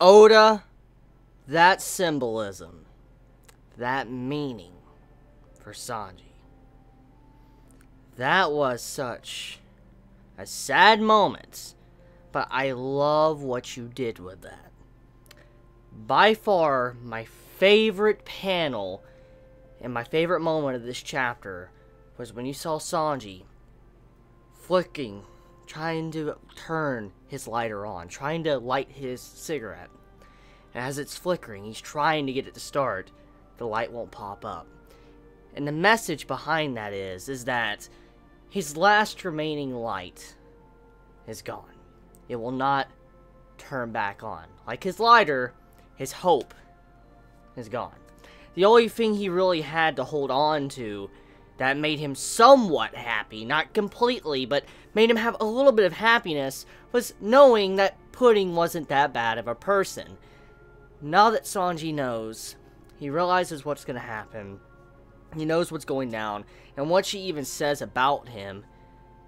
Oda, that symbolism, that meaning for Sanji. That was such a sad moment, but I love what you did with that. By far, my favorite panel and my favorite moment of this chapter was when you saw Sanji flicking, trying to turn his lighter on, trying to light his cigarette. And as it's flickering, he's trying to get it to start. The light won't pop up. And the message behind that is that his last remaining light is gone. It will not turn back on. Like his lighter, his hope is gone. The only thing he really had to hold on to that made him somewhat happy, not completely, but made him have a little bit of happiness, was knowing that Pudding wasn't that bad of a person. Now that Sanji knows, he realizes what's going to happen. He knows what's going down, and what she even says about him,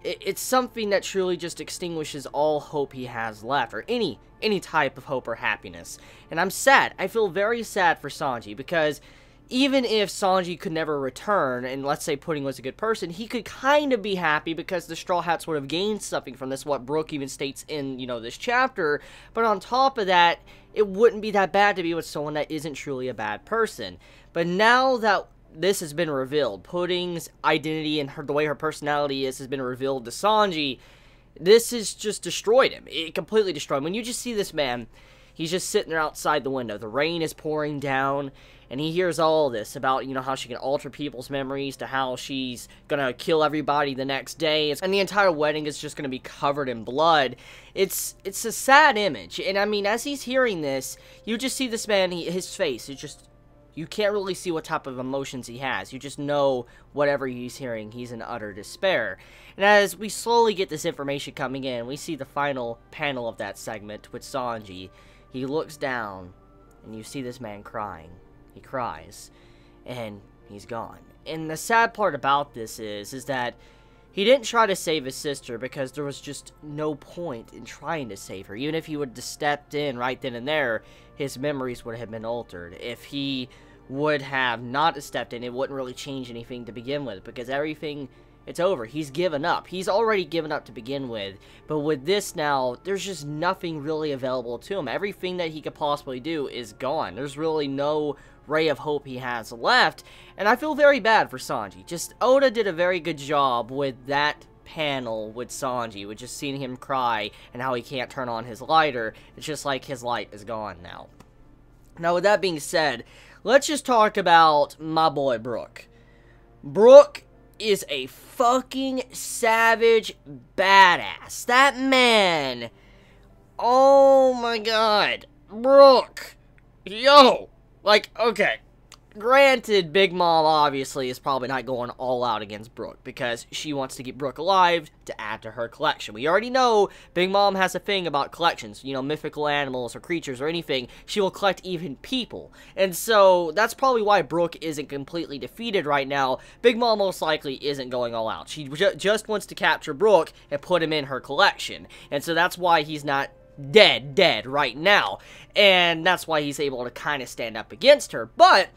it's something that truly just extinguishes all hope he has left, or any type of hope or happiness. And I'm sad. I feel very sad for Sanji, because even if Sanji could never return, and let's say Pudding was a good person, he could kind of be happy because the Straw Hats would have gained something from this, what Brook even states in, this chapter. But on top of that, it wouldn't be that bad to be with someone that isn't truly a bad person. But now that this has been revealed, Pudding's identity and the way her personality has been revealed to Sanji, this has just destroyed him. It completely destroyed him. When you just see this man, he's just sitting there outside the window. The rain is pouring down, and he hears all this about, how she can alter people's memories, to how she's gonna kill everybody the next day, and the entire wedding is just gonna be covered in blood. It's a sad image, and I mean, as he's hearing this, you just see this man, his face, you can't really see what type of emotions he has. You just know whatever he's hearing, he's in utter despair. And as we slowly get this information coming in, we see the final panel of that segment with Sanji. He looks down, and you see this man crying. He cries, and he's gone. And the sad part about this is that he didn't try to save his sister because there was just no point in trying to save her. Even if he would have stepped in right then and there, his memories would have been altered. If he would have not stepped in, it wouldn't really change anything to begin with, because everything, it's over. He's given up. He's already given up to begin with. But with this now, there's just nothing really available to him. Everything that he could possibly do is gone. There's really no ray of hope he has left, and I feel very bad for Sanji. Just, Oda did a very good job with that panel with Sanji, with just seeing him cry, and how he can't turn on his lighter. It's just like his light is gone now. Now, with that being said, let's just talk about my boy Brook. Brook is a fucking savage badass. That man, oh my god, Brook, yo. Like, okay, granted, Big Mom obviously is probably not going all out against Brook, because she wants to get Brook alive to add to her collection. We already know Big Mom has a thing about collections, mythical animals or creatures or anything. She will collect even people. And so, that's probably why Brook isn't completely defeated right now. Big Mom most likely isn't going all out. She just wants to capture Brook and put him in her collection. And so that's why he's not dead right now, and that's why he's able to kind of stand up against her. But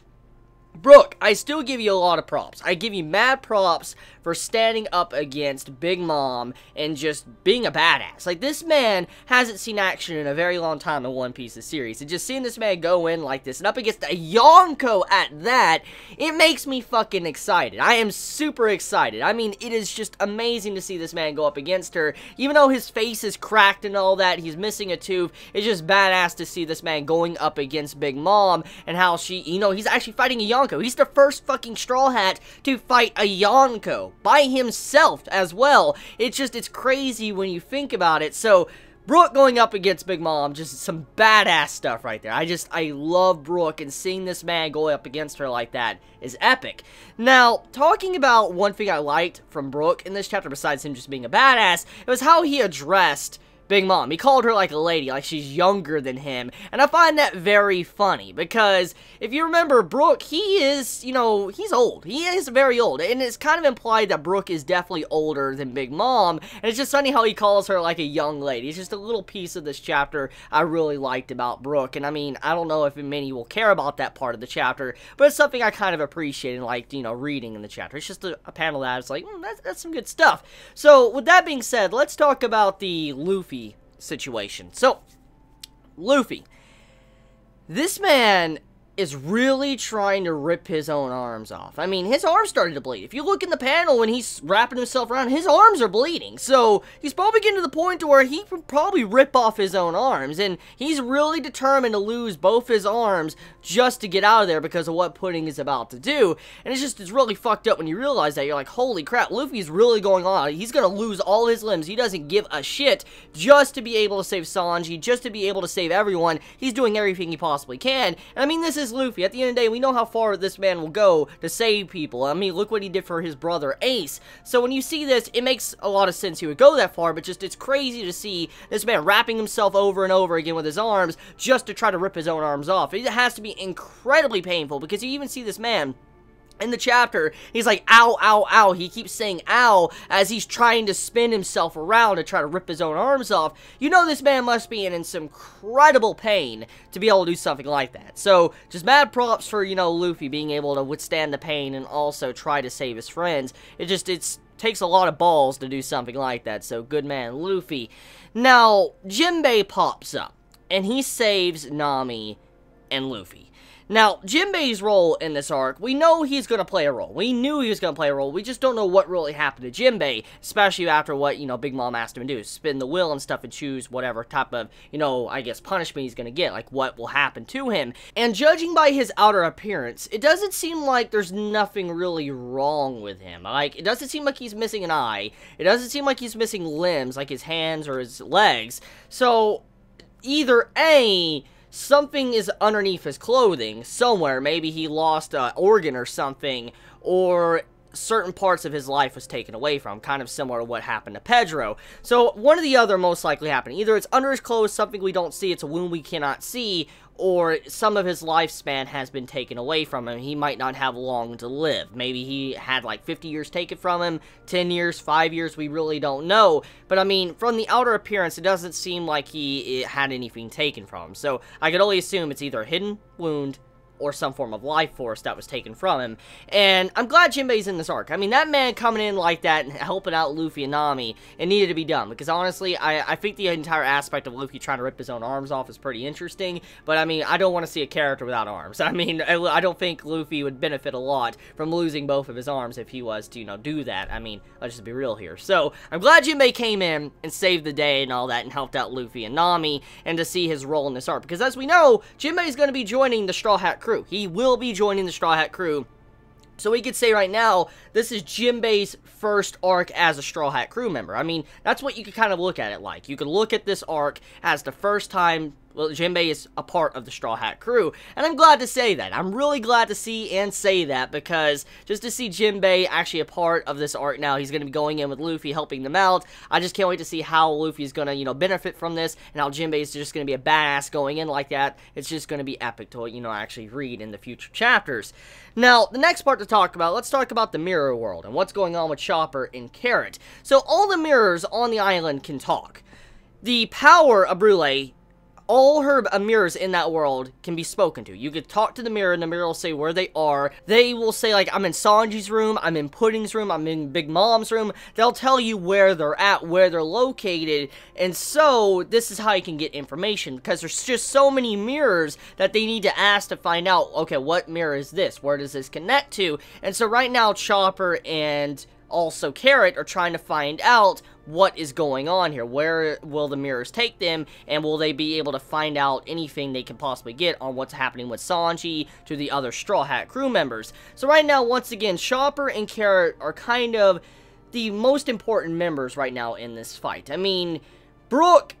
Brook, I still give you a lot of props. I give you mad props for standing up against Big Mom and just being a badass. Like, this man hasn't seen action in a very long time in One Piece's series, and just seeing this man go in like this, and up against a Yonko at that, it makes me fucking excited. I am super excited. I mean, it is just amazing to see this man go up against her. Even though his face is cracked and all that, he's missing a tooth, it's just badass to see this man going up against Big Mom, and how she, he's actually fighting a Yonko. He's the first fucking Straw Hat to fight a Yonko by himself as well. It's crazy when you think about it. So, Brook going up against Big Mom, just some badass stuff right there. I love Brook, and seeing this man go up against her like that is epic. Now, talking about one thing I liked from Brook in this chapter, besides him just being a badass, it was how he addressed Big Mom. He called her like a lady, like she's younger than him. And I find that very funny because if you remember, Brook, he is, you know, he's old. He is very old. And it's kind of implied that Brook is definitely older than Big Mom. And it's just funny how he calls her like a young lady. It's just a little piece of this chapter I really liked about Brook. And I mean, I don't know if many will care about that part of the chapter, but it's something I kind of appreciate and liked, you know, reading in the chapter. It's just a panel that it's like, that's some good stuff. So, with that being said, let's talk about the Luffy situation. So, Luffy. This man is really trying to rip his own arms off. I mean, his arms started to bleed. If you look in the panel when he's wrapping himself around, his arms are bleeding. So, he's probably getting to the point to where he can probably rip off his own arms. And he's really determined to lose both his arms just to get out of there because of what Pudding is about to do. And it's really fucked up when you realize that. You're like, holy crap, Luffy's really going on. He's gonna lose all his limbs. He doesn't give a shit just to be able to save Sanji, just to be able to save everyone. He's doing everything he possibly can. And I mean, this is Luffy. At the end of the day, we know how far this man will go to save people. I mean, look what he did for his brother Ace. So when you see this, it makes a lot of sense he would go that far, but just it's crazy to see this man wrapping himself over and over again with his arms just to try to rip his own arms off. It has to be incredibly painful because you even see this man in the chapter, he's like, ow, ow, ow. He keeps saying ow as he's trying to spin himself around to try to rip his own arms off. You know this man must be in some incredible pain to be able to do something like that. So, just mad props for, you know, Luffy being able to withstand the pain and also try to save his friends. It takes a lot of balls to do something like that. So, good man, Luffy. Now, Jinbei pops up, and he saves Nami and Luffy. Now, Jinbei's role in this arc, we know he's going to play a role. We knew he was going to play a role. We just don't know what really happened to Jinbei, especially after what, you know, Big Mom asked him to do. Spin the wheel and stuff and choose whatever type of, you know, I guess punishment he's going to get. Like, what will happen to him. And judging by his outer appearance, it doesn't seem like there's nothing really wrong with him. Like, it doesn't seem like he's missing an eye. It doesn't seem like he's missing limbs, like his hands or his legs. So, either A, something is underneath his clothing somewhere. Maybe he lost an organ or something, or certain parts of his life was taken away from, kind of similar to what happened to Pedro. So one or the other most likely happened. Either it's under his clothes, something we don't see, it's a wound we cannot see, or some of his lifespan has been taken away from him. He might not have long to live. Maybe he had like 50 years taken from him, 10 years, 5 years, we really don't know. But I mean, from the outer appearance, it doesn't seem like he had anything taken from him. So I could only assume it's either a hidden wound or some form of life force that was taken from him. And I'm glad Jinbei's in this arc. I mean, that man coming in like that and helping out Luffy and Nami, it needed to be done. Because honestly, I think the entire aspect of Luffy trying to rip his own arms off is pretty interesting. But I mean, I don't want to see a character without arms. I mean, I don't think Luffy would benefit a lot from losing both of his arms if he was to, you know, do that. I mean, let's just be real here. So, I'm glad Jinbei came in and saved the day and all that and helped out Luffy and Nami, and to see his role in this arc. Because as we know, Jinbei is going to be joining the Straw Hat crew. He will be joining the Straw Hat crew. So we could say right now, this is Jinbei's first arc as a Straw Hat crew member. I mean, that's what you could kind of look at it like. You could look at this arc as the first time, well, Jinbei is a part of the Straw Hat crew. And I'm glad to say that. I'm really glad to see and say that, because just to see Jinbei actually a part of this arc now, he's going to be going in with Luffy, helping them out. I just can't wait to see how Luffy's going to, you know, benefit from this, and how Jinbei is just going to be a badass going in like that. It's just going to be epic to, you know, actually read in the future chapters. Now, the next part to talk about, let's talk about the mirror world and what's going on with Chopper and Carrot. So, all the mirrors on the island can talk. The power of Brûlé, all her mirrors in that world can be spoken to. You could talk to the mirror, and the mirror will say where they are. They will say, like, I'm in Sanji's room, I'm in Pudding's room, I'm in Big Mom's room. They'll tell you where they're at, where they're located, and so this is how you can get information, because there's just so many mirrors that they need to ask to find out, okay, what mirror is this? Where does this connect to? And so right now, Chopper and also Carrot are trying to find out what is going on here. Where will the mirrors take them, and will they be able to find out anything they can possibly get on what's happening with Sanji to the other Straw Hat crew members? So right now, once again, Chopper and Carrot are kind of the most important members right now in this fight. I mean, Brook,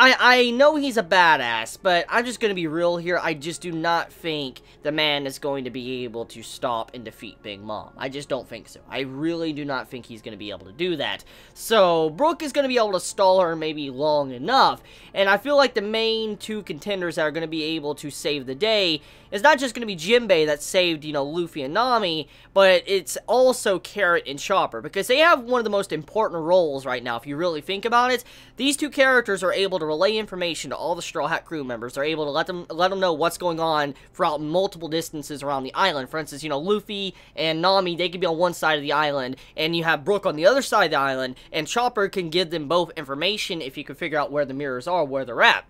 I know he's a badass, but I'm just going to be real here. I just do not think the man is going to be able to stop and defeat Big Mom. I just don't think so. I really do not think he's going to be able to do that. So, Brook is going to be able to stall her maybe long enough. And I feel like the main two contenders that are going to be able to save the day is not just going to be Jinbei that saved, you know, Luffy and Nami, but it's also Carrot and Chopper, because they have one of the most important roles right now, if you really think about it. These two characters are able to relay information to all the Straw Hat crew members. They're able to let them know what's going on throughout multiple distances around the island. For instance, you know, Luffy and Nami, they could be on one side of the island, and you have Brook on the other side of the island, and Chopper can give them both information if you can figure out where the mirrors are, where they're at.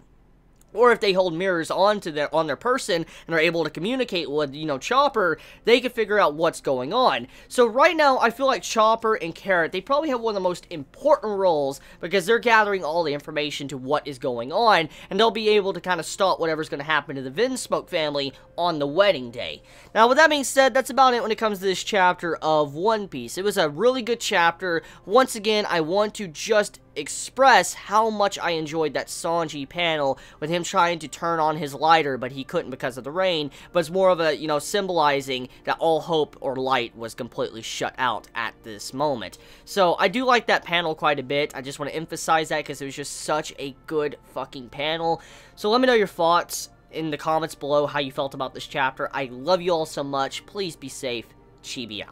Or if they hold mirrors on their person and are able to communicate with, you know, Chopper, they can figure out what's going on. So right now, I feel like Chopper and Carrot, they probably have one of the most important roles because they're gathering all the information to what is going on, and they'll be able to kind of stop whatever's going to happen to the Vinsmoke family on the wedding day. Now, with that being said, that's about it when it comes to this chapter of One Piece. It was a really good chapter. Once again, I want to just express how much I enjoyed that Sanji panel with him trying to turn on his lighter, but he couldn't because of the rain, but it's more of a, you know, symbolizing that all hope or light was completely shut out at this moment. So, I do like that panel quite a bit. I just want to emphasize that because it was just such a good fucking panel. So, let me know your thoughts in the comments below how you felt about this chapter. I love you all so much. Please be safe. Chibi out.